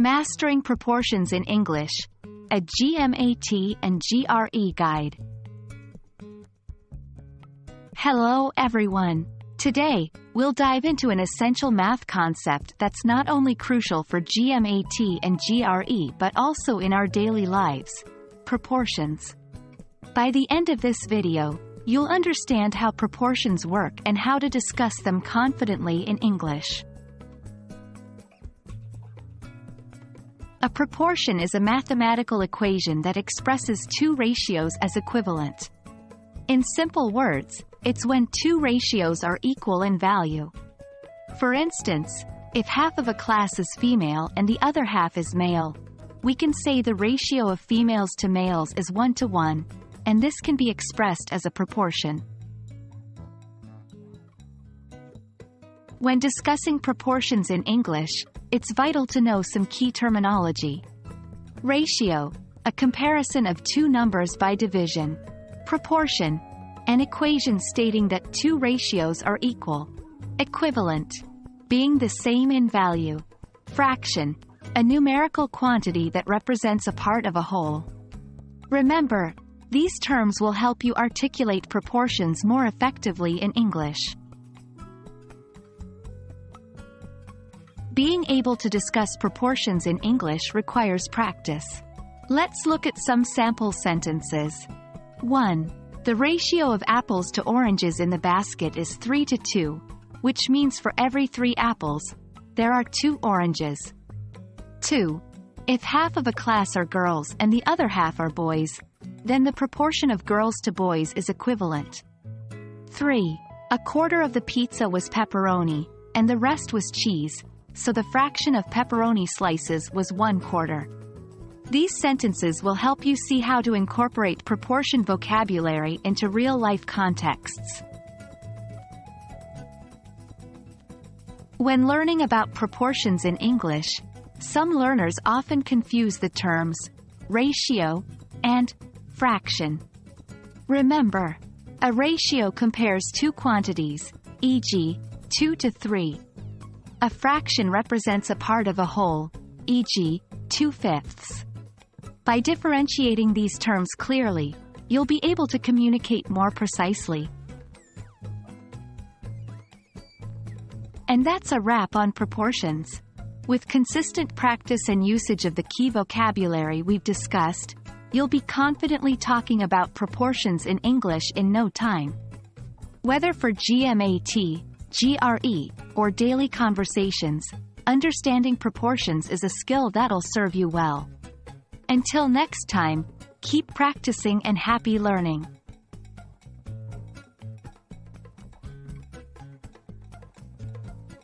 Mastering Proportions in English, a GMAT and GRE guide. Hello everyone. Today, we'll dive into an essential math concept that's not only crucial for GMAT and GRE but also in our daily lives: proportions. By the end of this video, you'll understand how proportions work and how to discuss them confidently in English. A proportion is a mathematical equation that expresses two ratios as equivalent. In simple words, it's when two ratios are equal in value. For instance, if half of a class is female and the other half is male, we can say the ratio of females to males is 1:1, and this can be expressed as a proportion. When discussing proportions in English, it's vital to know some key terminology. Ratio, a comparison of two numbers by division. Proportion, an equation stating that two ratios are equal. Equivalent, being the same in value. Fraction, a numerical quantity that represents a part of a whole. Remember, these terms will help you articulate proportions more effectively in English. Being able to discuss proportions in English requires practice. Let's look at some sample sentences. 1. The ratio of apples to oranges in the basket is 3:2, which means for every 3 apples, there are 2 oranges. 2. If half of a class are girls and the other half are boys, then the proportion of girls to boys is equivalent. 3. A quarter of the pizza was pepperoni, and the rest was cheese, so the fraction of pepperoni slices was 1/4. These sentences will help you see how to incorporate proportion vocabulary into real-life contexts. When learning about proportions in English, some learners often confuse the terms ratio and fraction. Remember, a ratio compares two quantities, e.g., 2:3. A fraction represents a part of a whole, e.g., 2/5. By differentiating these terms clearly, you'll be able to communicate more precisely. And that's a wrap on proportions. With consistent practice and usage of the key vocabulary we've discussed, you'll be confidently talking about proportions in English in no time. Whether for GMAT, GRE, or daily conversations, understanding proportions is a skill that'll serve you well. Until next time, keep practicing and happy learning.